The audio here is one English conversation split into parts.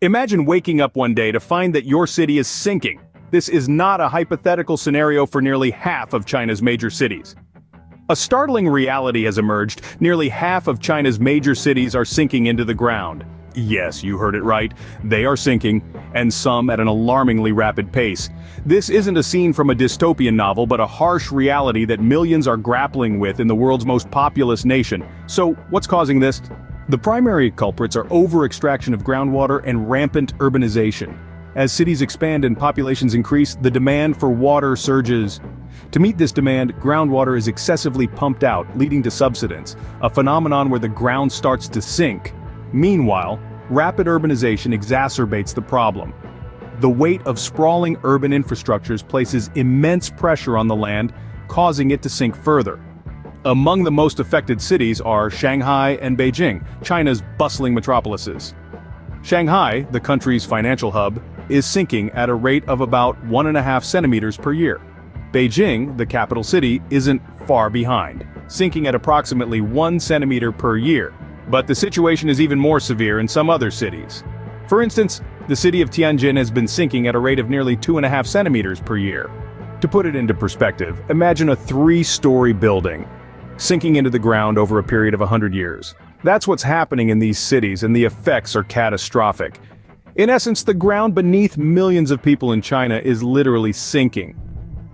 Imagine waking up one day to find that your city is sinking. This is not a hypothetical scenario for nearly half of China's major cities. A startling reality has emerged. Nearly half of China's major cities are sinking into the ground. Yes, you heard it right. They are sinking, and some at an alarmingly rapid pace. This isn't a scene from a dystopian novel, but a harsh reality that millions are grappling with in the world's most populous nation. So, what's causing this? The primary culprits are over-extraction of groundwater and rampant urbanization. As cities expand and populations increase, the demand for water surges. To meet this demand, groundwater is excessively pumped out, leading to subsidence, a phenomenon where the ground starts to sink. Meanwhile, rapid urbanization exacerbates the problem. The weight of sprawling urban infrastructures places immense pressure on the land, causing it to sink further. Among the most affected cities are Shanghai and Beijing, China's bustling metropolises. Shanghai, the country's financial hub, is sinking at a rate of about 1.5 centimeters per year. Beijing, the capital city, isn't far behind, sinking at approximately 1 centimeter per year. But the situation is even more severe in some other cities. For instance, the city of Tianjin has been sinking at a rate of nearly 2.5 centimeters per year. To put it into perspective, imagine a 3-story building sinking into the ground over a period of 100 years. That's what's happening in these cities, and the effects are catastrophic. In essence, the ground beneath millions of people in China is literally sinking.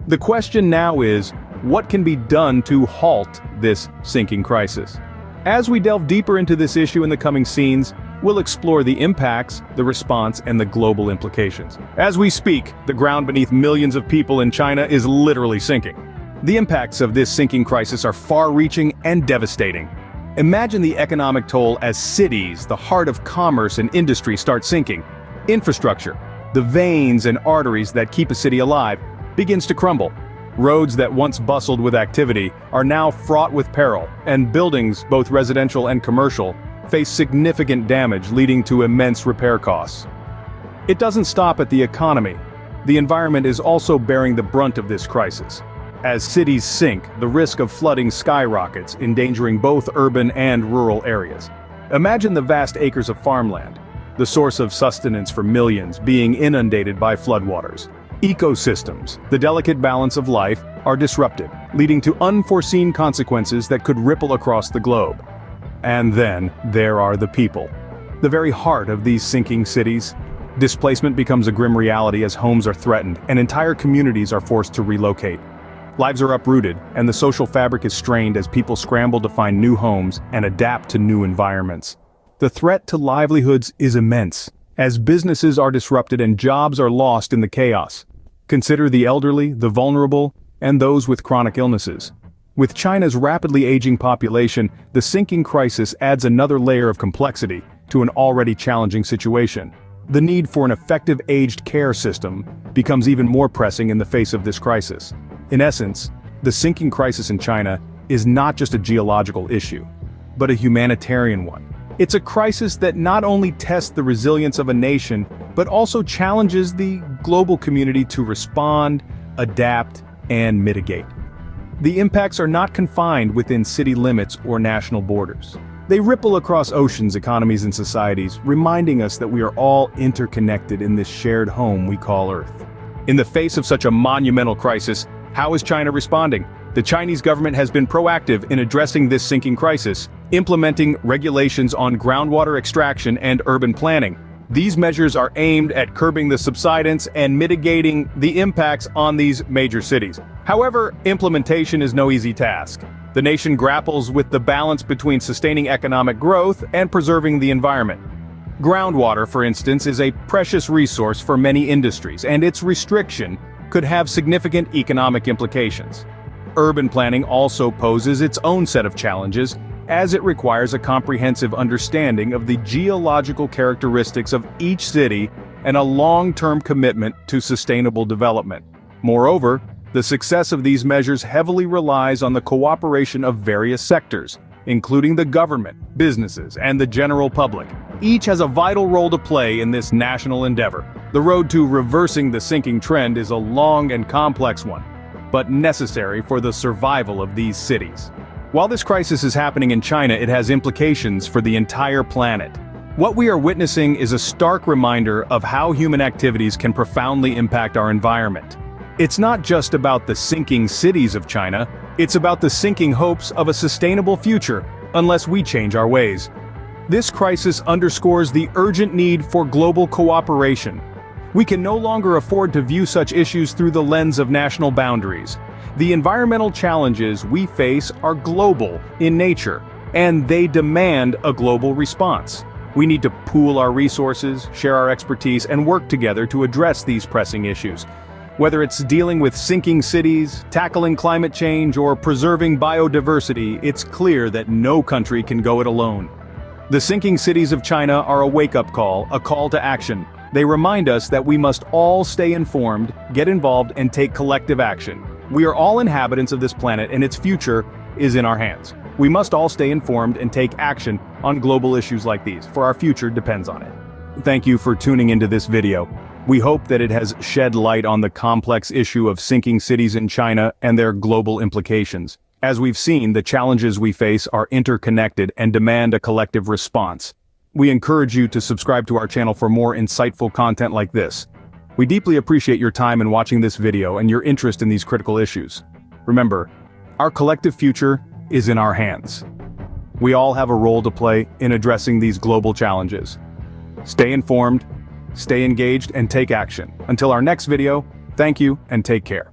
The question now is, what can be done to halt this sinking crisis? As we delve deeper into this issue in the coming scenes, we'll explore the impacts, the response, and the global implications. As we speak, the ground beneath millions of people in China is literally sinking. The impacts of this sinking crisis are far-reaching and devastating. Imagine the economic toll as cities, the heart of commerce and industry, start sinking. Infrastructure, the veins and arteries that keep a city alive, begins to crumble. Roads that once bustled with activity are now fraught with peril, and buildings, both residential and commercial, face significant damage, leading to immense repair costs. It doesn't stop at the economy. The environment is also bearing the brunt of this crisis. As cities sink, the risk of flooding skyrockets, endangering both urban and rural areas. Imagine the vast acres of farmland, the source of sustenance for millions, being inundated by floodwaters. Ecosystems, the delicate balance of life, are disrupted, leading to unforeseen consequences that could ripple across the globe. And then, there are the people. The very heart of these sinking cities. Displacement becomes a grim reality as homes are threatened, and entire communities are forced to relocate. Lives are uprooted, and the social fabric is strained as people scramble to find new homes and adapt to new environments. The threat to livelihoods is immense, as businesses are disrupted and jobs are lost in the chaos. Consider the elderly, the vulnerable, and those with chronic illnesses. With China's rapidly aging population, the sinking crisis adds another layer of complexity to an already challenging situation. The need for an effective aged care system becomes even more pressing in the face of this crisis. In essence, the sinking crisis in China is not just a geological issue, but a humanitarian one. It's a crisis that not only tests the resilience of a nation, but also challenges the global community to respond, adapt, and mitigate. The impacts are not confined within city limits or national borders. They ripple across oceans, economies, and societies, reminding us that we are all interconnected in this shared home we call Earth. In the face of such a monumental crisis, how is China responding? The Chinese government has been proactive in addressing this sinking crisis, implementing regulations on groundwater extraction and urban planning. These measures are aimed at curbing the subsidence and mitigating the impacts on these major cities. However, implementation is no easy task. The nation grapples with the balance between sustaining economic growth and preserving the environment. Groundwater, for instance, is a precious resource for many industries, and its restriction could have significant economic implications. Urban planning also poses its own set of challenges, as it requires a comprehensive understanding of the geological characteristics of each city and a long-term commitment to sustainable development. Moreover, the success of these measures heavily relies on the cooperation of various sectors, including the government, businesses, and the general public. Each has a vital role to play in this national endeavor. The road to reversing the sinking trend is a long and complex one, but necessary for the survival of these cities. While this crisis is happening in China, it has implications for the entire planet. What we are witnessing is a stark reminder of how human activities can profoundly impact our environment. It's not just about the sinking cities of China, it's about the sinking hopes of a sustainable future, unless we change our ways. This crisis underscores the urgent need for global cooperation. We can no longer afford to view such issues through the lens of national boundaries. The environmental challenges we face are global in nature, and they demand a global response. We need to pool our resources, share our expertise, and work together to address these pressing issues. Whether it's dealing with sinking cities, tackling climate change, or preserving biodiversity, it's clear that no country can go it alone. The sinking cities of China are a wake-up call, a call to action. They remind us that we must all stay informed, get involved, and take collective action. We are all inhabitants of this planet, and its future is in our hands. We must all stay informed and take action on global issues like these, for our future depends on it. Thank you for tuning into this video. We hope that it has shed light on the complex issue of sinking cities in China and their global implications. As we've seen, the challenges we face are interconnected and demand a collective response. We encourage you to subscribe to our channel for more insightful content like this. We deeply appreciate your time in watching this video and your interest in these critical issues. Remember, our collective future is in our hands. We all have a role to play in addressing these global challenges. Stay informed, stay engaged, and take action. Until our next video, thank you and take care.